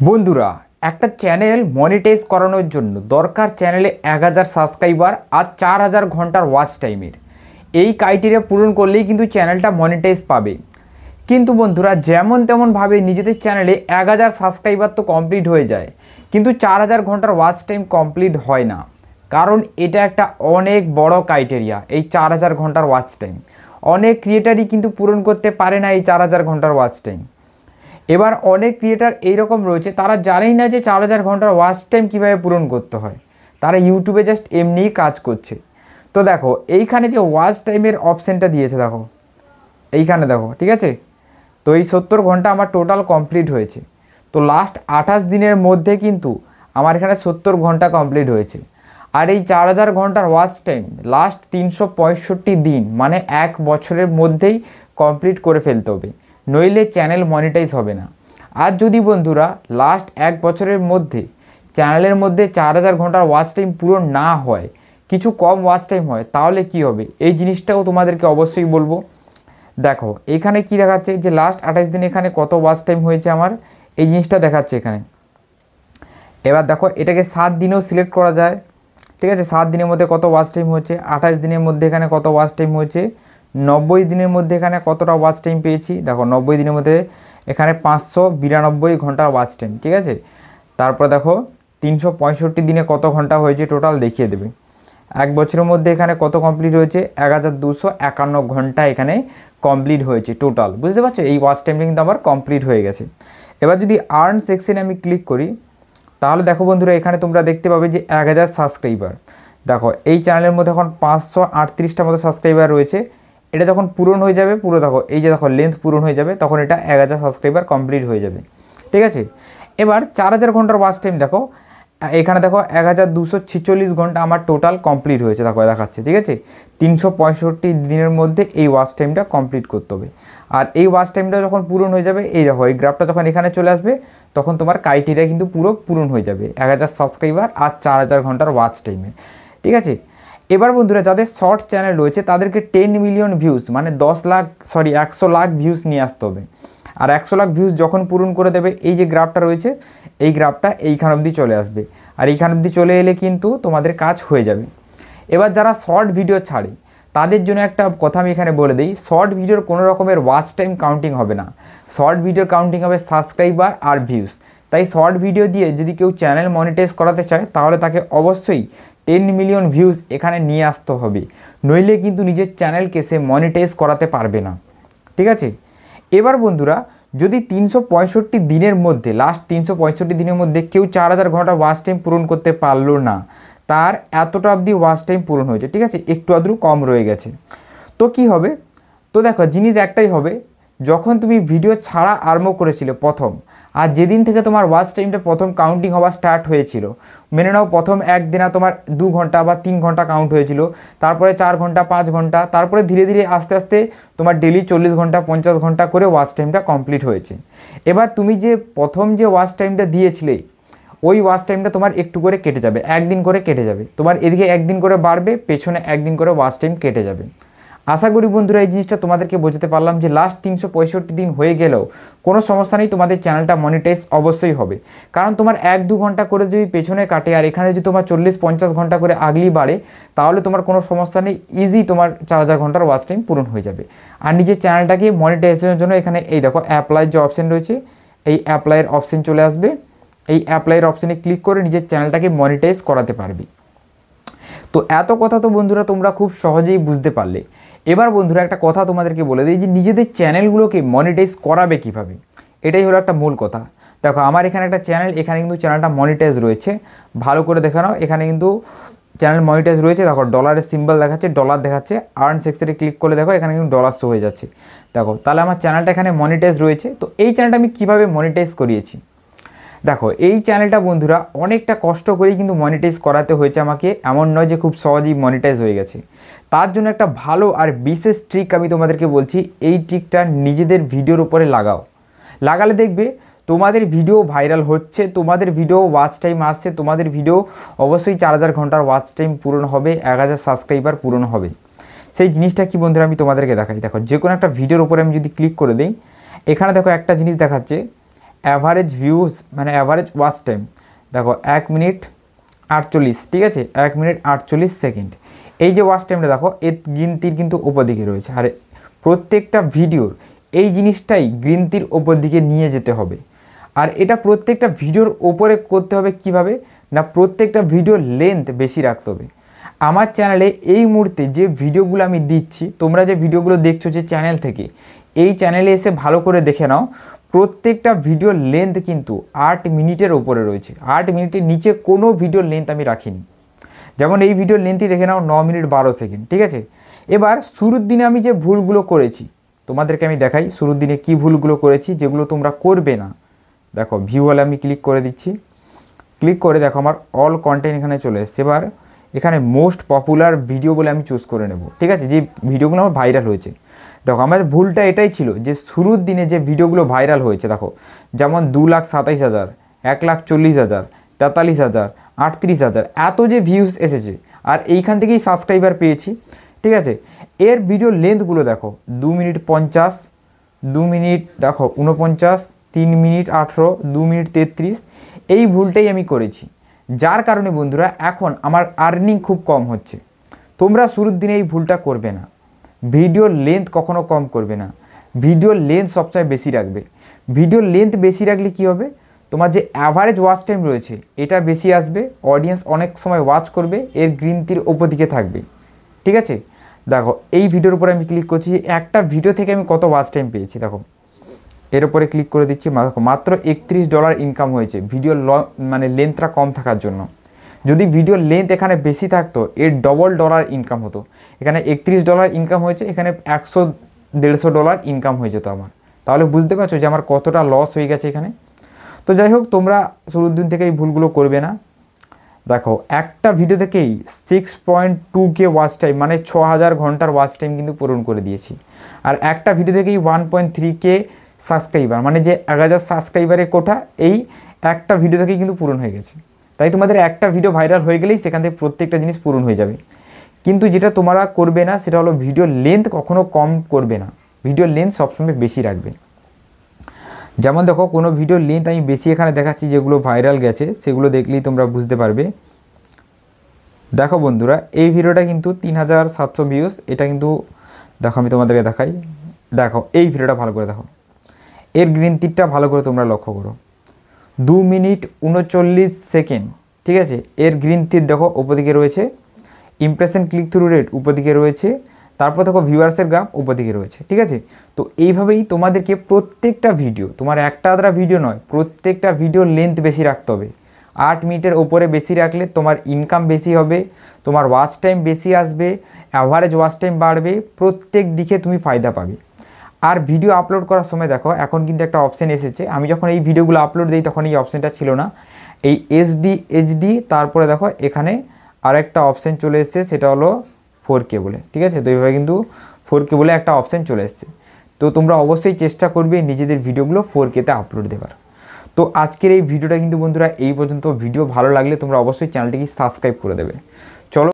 বন্ধুরা, একটা channel monetize করানোর জন্য দরকার চ্যানেলে 1000 সাবস্ক্রাইবার আর 4000 ঘন্টার ওয়াচ টাইমের। এই ক্রাইটেরিয়া পূরণ করলেই কিন্তু চ্যানেলটা মনিটাইজ পাবে। কিন্তু বন্ধুরা, যেমন তেমনভাবে নিজেদের চ্যানেলে 1000 সাবস্ক্রাইবার তো কমপ্লিট হয়ে যায়, কিন্তু 4000 ঘন্টার ওয়াচ টাইম কমপ্লিট হয় না। কারণ এটা একটা অনেক বড় ক্রাইটেরিয়া, এই 4000 ঘন্টার ওয়াচ টাইম। অনেক ক্রিয়েটারই কিন্তু পূরণ করতে পারে না এই 4000 ঘন্টার ওয়াচ টাইম। এবার অনেক ক্রিয়েটার এইরকম রয়েছে, তারা জানেই না যে 4000 ঘন্টার ওয়াচ টাইম কীভাবে পূরণ করতে হয়। তারা ইউটিউবে জাস্ট এমনিই কাজ করছে। তো দেখো, এইখানে যে ওয়াচ টাইমের অপশানটা দিয়েছে, দেখো এইখানে দেখো, ঠিক আছে। তো এই 70 ঘন্টা আমার টোটাল কমপ্লিট হয়েছে। তো লাস্ট 28 দিনের মধ্যে কিন্তু আমার এখানে 70 ঘন্টা কমপ্লিট হয়েছে। আর এই 4000 ঘন্টার ওয়াচ টাইম লাস্ট 365 দিন, মানে 1 বছরের মধ্যেই কমপ্লিট করে ফেলতে হবে, নইলে চ্যানেল মনিটাইজ হবে না। আর যদি বন্ধুরা লাস্ট 1 বছরের মধ্যে চ্যানেলের মধ্যে 4000 ঘন্টার ওয়াচ টাইম পুরো না হয়, কিছু কম ওয়াচ টাইম হয়, তাহলে কি হবে এই জিনিসটাও তোমাদেরকে অবশ্যই বলবো। দেখো এখানে কি দেখাচ্ছে যে লাস্ট 28 দিন এখানে কত ওয়াচ টাইম হয়েছে আমার, এই জিনিসটা দেখাচ্ছে এখানে। এবার দেখো এটাকে 7 দিনেও সিলেক্ট করা যায়, ঠিক আছে। 7 দিনের মধ্যে কত ওয়াচ টাইম হচ্ছে, 28 দিনের মধ্যে এখানে কত ওয়াচ টাইম হয়েছে, 90 দিনের মধ্যে এখানে কতটা ওয়াচ টাইম পেয়েছি। দেখো 90 দিনের মধ্যে এখানে 592 ঘন্টার ওয়াচ টাইম, ঠিক আছে। তারপর দেখো 365 দিনে কত ঘন্টা হয়েছে টোটাল দেখিয়ে দেবে। 1 বছরের মধ্যে এখানে কত কমপ্লিট হয়েছে, 1251 ঘন্টা এখানে কমপ্লিট হয়েছে টোটাল। বুঝতে পারছো, এই ওয়াচ টাইমটা কিন্তু আবার কমপ্লিট হয়ে গেছে। এবার যদি আর্ন সেকশনে আমি ক্লিক করি, তাহলে দেখো বন্ধুরা এখানে তোমরা দেখতে পাবে যে 1000 সাবস্ক্রাইবার। দেখো এই চ্যানেলের মধ্যে এখন 538টার মতো সাবস্ক্রাইবার রয়েছে। এটা যখন পূরণ হয়ে যাবে, পুরো দেখো এই যে দেখো লেন্থ পূরণ হয়ে যাবে, তখন এটা 1000 সাবস্ক্রাইবার কমপ্লিট হয়ে যাবে, ঠিক আছে। এবার 4000 ঘন্টার ওয়াচ টাইম দেখো, এখানে দেখো 1246 ঘন্টা আমার টোটাল কমপ্লিট হয়েছে, দেখো দেখাচ্ছে, ঠিক আছে। 365 দিনের মধ্যে এই ওয়াচ টাইমটা কমপ্লিট করতে হবে। আর এই ওয়াচ টাইমটা যখন পূরণ হয়ে যাবে, এই দেখো এই গ্রাফটা যখন এখানে চলে আসবে, তখন তোমার ক্রাইটেরিয়া কিন্তু পুরো পূরণ হয়ে যাবে 1000 সাবস্ক্রাইবার আর 4000 ঘন্টার ওয়াচ টাইমে, ঠিক আছে। এবার বন্ধুরা, যাদের শর্ট চ্যানেল রয়েছে তাদেরকে 10 মিলিয়ন ভিউজ, মানে 100 লাখ ভিউজ নিয়ে আসতে হবে। আর 100 লাখ ভিউজ যখন পূরণ করে দেবে, এই যে গ্রাফটা রয়েছে, এই গ্রাফটা এইখান অবধি চলে আসবে। আর এইখান অবধি চলে এলে কিন্তু তোমাদের কাজ হয়ে যাবে। এবার যারা শর্ট ভিডিও ছাড়ে তাদের জন্য একটা কথা আমি এখানে বলে দিই, শর্ট ভিডিওর কোনো রকমের ওয়াচ টাইম কাউন্টিং হবে না। শর্ট ভিডিওর কাউন্টিং হবে সাবস্ক্রাইবার আর ভিউজ। তাই শর্ট ভিডিও দিয়ে যদি কেউ চ্যানেল মনিটাইজ করাতে চায়, তাহলে তাকে অবশ্যই 10 মিলিয়ন ভিউজ এখানে নিয়ে আসতে হবে, নইলে কিন্তু নিজের চ্যানেলকে সে মনিটাইজ করাতে পারবে না, ঠিক আছে। এবার বন্ধুরা, যদি 365 দিনের মধ্যে, লাস্ট 365 দিনের মধ্যে কেউ 4000 ঘন্টা ওয়াচ টাইম পূরণ করতে পারলো না, তার এতটা অবধি ওয়াচ টাইম পূরণ হয়েছে, ঠিক আছে, একটু আধটু কম রয়ে গেছে, তো কি হবে? তো দেখো জিনিস একটাই হবে, যখন তুমি ভিডিও ছাড়া আরম্ভ করেছিলে প্রথম, আর যেদিন থেকে তোমার ওয়াচ টাইমটা প্রথম কাউন্টিং হওয়া স্টার্ট হয়েছিল, মেনে নাও প্রথম একদিনে তোমার 2 ঘন্টা বা 3 ঘন্টা কাউন্ট হয়েছিল, তারপরে 4 ঘন্টা 5 ঘন্টা, তারপরে ধীরে ধীরে আস্তে আস্তে তোমার ডেলি 40 ঘন্টা 50 ঘন্টা করে ওয়াচ টাইমটা কমপ্লিট হয়েছে। এবার তুমি যে প্রথম যে ওয়াচ টাইমটা দিয়েছিলে, ওই ওয়াচ টাইমটা তোমার একটু করে কেটে যাবে, একদিন করে কেটে যাবে, তোমার এদিকে একদিন করে বাড়বে, পেছনে একদিন করে ওয়াচ টাইম কেটে যাবে। আশা করি বন্ধুরা এই জিনিসটা তোমাদেরকে বোঝাতে পারলাম যে লাস্ট 365 দিন হয়ে গেলেও কোনো সমস্যা নেই, তোমাদের চ্যানেলটা মনিটাইজ অবশ্যই হবে। কারণ তোমার 1-2 ঘন্টা করে যদি পেছনে কাটে, আর এখানে যদি তোমার 40-50 ঘন্টা করে আগলি বাড়ে, তাহলে তোমার কোনো সমস্যা নেই, ইজি তোমার 4000 ঘন্টার ওয়াচ টাইম পূরণ হয়ে যাবে। আর নিজের চ্যানেলটাকে মনিটাইজেশনের জন্য এখানে এই দেখো অ্যাপ্লাই যে অপশান রয়েছে, এই অ্যাপ্লাইয়ের অপশান চলে আসবে। এই অ্যাপ্লাইয়ের অপশানে ক্লিক করে নিজের চ্যানেলটাকে মনিটাইজ করাতে পারবি। তো এত কথা তো বন্ধুরা তোমরা খুব সহজেই বুঝতে পারলে। এবার বন্ধুরা একটা কথা তোমাদেরকে বলে দিই যে নিজেদের চ্যানেলগুলোকে মনিটাইজ করাবে কীভাবে, এটাই হলো একটা মূল কথা। দেখো আমার এখানে একটা চ্যানেল, এখানে কিন্তু চ্যানেলটা মনিটাইজ রয়েছে, ভালো করে দেখে নাও, এখানে কিন্তু চ্যানেল মনিটাইজ রয়েছে। দেখো ডলারের সিম্বল দেখাচ্ছে, ডলার দেখাচ্ছে, আর্ন সেকশনে ক্লিক করলে দেখো এখানে কিন্তু ডলার শো হয়ে যাচ্ছে। দেখো তাহলে আমার চ্যানেলটা এখানে মনিটাইজ রয়েছে। তো এই চ্যানেলটা আমি কীভাবে মনিটাইজ করিয়েছি, দেখো এই চ্যানেলটা বন্ধুরা অনেকটা কষ্ট করেই কিন্তু মনিটাইজ করাতে হয়েছে আমাকে, এমন নয় যে খুব সহজেই মনিটাইজ হয়ে গেছে। তার জন্য একটা ভালো আর বিশেষ ট্রিক আমি তোমাদেরকে বলছি, এই ট্রিকটা নিজেদের ভিডিওর উপরে লাগাও, লাগালে দেখবে তোমাদের ভিডিও ভাইরাল হচ্ছে, তোমাদের ভিডিও ওয়াচ টাইম আসছে, তোমাদের ভিডিও অবশ্যই 4000 ঘন্টার ওয়াচ টাইম পূরণ হবে, 1000 সাবস্ক্রাইবার পূরণ হবে। সেই জিনিসটা কি বন্ধুরা আমি তোমাদেরকে দেখাই। দেখো যে কোনো একটা ভিডিওর উপরে আমি যদি ক্লিক করে দিই, এখানে দেখো একটা জিনিস দেখাচ্ছে অ্যাভারেজ ভিউজ মানে অ্যাভারেজ ওয়াচ টাইম দেখো 1 মিনিট 48, ঠিক আছে, 1 মিনিট 48 সেকেন্ড। এই যে ওয়াচ টাইমটা দেখো এর গ্রিন তীর কিন্তু উপর দিকে রয়েছে, আর প্রত্যেকটা ভিডিওর এই জিনিসটাই গ্রিন তীর উপর দিকে নিয়ে যেতে হবে। আর এটা প্রত্যেকটা ভিডিওর ওপরে করতে হবে কিভাবে না, প্রত্যেকটা ভিডিওর লেন্থ বেশি রাখতে হবে। আমার চ্যানেলে এই মুহূর্তে যে ভিডিওগুলো আমি দিচ্ছি, তোমরা যে ভিডিওগুলো দেখছো যে চ্যানেল থেকে, এই চ্যানেলে এসে ভালো করে দেখে নাও, প্রত্যেকটা ভিডিওর লেন্থ কিন্তু 8 মিনিটের ওপরে রয়েছে। 8 মিনিটের নিচে কোনো ভিডিওর লেন্থ আমি রাখিনি। যেমন এই ভিডিওর লেন্থই দেখে নাও 9 মিনিট 12 সেকেন্ড, ঠিক আছে। এবার শুরুর দিনে আমি যে ভুলগুলো করেছি তোমাদেরকে আমি দেখাই, শুরুর দিনে কি ভুলগুলো করেছি যেগুলো তোমরা করবে না। দেখো ভিউ হলে আমি ক্লিক করে দিচ্ছি, ক্লিক করে দেখো আমার অল কন্টেন্ট এখানে চলে এসছে। এবার এখানে মোস্ট পপুলার ভিডিও বলে আমি চুজ করে নেব, ঠিক আছে, যে ভিডিওগুলো আমার ভাইরাল হয়েছে। দেখো আমার ভুলটা এটাই ছিল যে শুরুর দিনে যে ভিডিওগুলো ভাইরাল হয়েছে দেখো, যেমন 2,27,000, 1,40,000, 43,000, 38,000 এত যে ভিউজ এসেছে, আর এইখান থেকেই সাবস্ক্রাইবার পেয়েছি, ঠিক আছে। এর ভিডিও লেন্থগুলো দেখো 2 মিনিট 50, 2 মিনিট দেখো 49, 3 মিনিট 18, 2 মিনিট 33, এই ভুলটাই আমি করেছি। যার কারণে বন্ধুরা এখন আমার আর্নিং খুব কম হচ্ছে। তোমরা শুরুর দিনে এই ভুলটা করবে না, ভিডিওর লেন্থ কখনো কম করবে না, ভিডিওর লেন্থ সবসময় বেশি রাখবে। ভিডিওর লেন্থ বেশি রাখলে কি হবে, তোমার যে অ্যাভারেজ ওয়াচ টাইম রয়েছে এটা বেশি আসবে, অডিয়েন্স অনেক সময় ওয়াচ করবে, এর গ্রিন তীর ওপর দিকে থাকবে, ঠিক আছে। দেখো এই ভিডিওর উপরে আমি ক্লিক করছি, একটা ভিডিও থেকে আমি কত ওয়াচ টাইম পেয়েছি দেখো, এর উপরে ক্লিক করে দিচ্ছি, মাত্র $31 ইনকাম হয়েছে ভিডিওর মানে লেন্থটা কম থাকার জন্য। যদি ভিডিওর লেন্থ এখানে বেশি থাকতো এর $1 ইনকাম হতো। এখানে $31 ইনকাম হয়েছে, এখানে $100-150 ইনকাম হয়ে যেত আমার। তাহলে বুঝতে পারছো যে আমার কতটা লস হয়ে গেছে এখানে। তো যাই হোক, তোমরা শুরুর দিন থেকে এই ভুলগুলো করবে না। দেখো একটা ভিডিও থেকেই 6.2K ওয়াচ টাইম মানে 6,000 ঘন্টার ওয়াচ টাইম কিন্তু পূরণ করে দিয়েছি। আর একটা ভিডিও থেকেই 1.3K সাবস্ক্রাইবার মানে যে 1000 সাবস্ক্রাইবারের কোঠা এই একটা ভিডিও থেকেই কিন্তু পূরণ হয়ে গেছে। তাই তোমাদের একটা ভিডিও ভাইরাল হয়ে গেলেই সেখান থেকে প্রত্যেকটা জিনিস পূরণ হয়ে যাবে। কিন্তু যেটা তোমরা করবে না সেটা হলো ভিডিওর লেন্থ কখনো কম করবে না, ভিডিওর লেন্থ সবসময় বেশি রাখবে। যেমন দেখো কোনো ভিডিওর লেন্থ আমি বেশি এখানে দেখাচ্ছি, যেগুলো ভাইরাল গেছে সেগুলো দেখলেই তোমরা বুঝতে পারবে। দেখো বন্ধুরা এই ভিডিওটা কিন্তু 3,700 ভিউজ, এটা কিন্তু দেখো আমি তোমাদেরকে দেখাই। দেখো এই ভিডিওটা ভালো করে দেখো, এর গ্রিন তীরটা ভালো করে তোমরা লক্ষ্য করো, 2 মিনিট 39 সেকেন্ড, ঠিক আছে। এর গ্রিন তীর দেখো উপর দিকে রয়েছে, ইমপ্রেশন ক্লিক থ্রু রেট উপর দিকে রয়েছে, তারপর দেখো ভিউয়ার্সের গ্রাফ উপর দিকে রয়েছে, ঠিক আছে। তো এইভাবেই তোমাদেরকে প্রত্যেকটা ভিডিও, তোমার একটা আধটা ভিডিও নয়, প্রত্যেকটা ভিডিওর লেন্থ বেশি রাখতে হবে। 8 মিনিটের ওপরে বেশি রাখলে তোমার ইনকাম বেশি হবে, তোমার ওয়াচ টাইম বেশি আসবে, অ্যাভারেজ ওয়াচ টাইম বাড়বে, প্রত্যেক দিকে তুমি ফায়দা পাবে। আর ভিডিও আপলোড করার সময় দেখো এখন কিন্তু একটা অপশান এসেছে, আমি যখন এই ভিডিওগুলো আপলোড দিই তখন এই অপশানটা ছিল না, এই এইচডি তারপরে দেখো এখানে আরেকটা অপশান চলে এসেছে, সেটা হলো 4K বলে, ঠিক আছে। তো এইভাবে কিন্তু 4K বলে একটা অপশান চলে এসেছে। তো তোমরা অবশ্যই চেষ্টা করবে নিজেদের ভিডিওগুলো 4K-তে আপলোড দেওয়ার। তো আজকের এই ভিডিওটা কিন্তু বন্ধুরা এই পর্যন্ত। ভিডিও ভালো লাগলে তোমরা অবশ্যই চ্যানেলটিকে সাবস্ক্রাইব করে দেবে।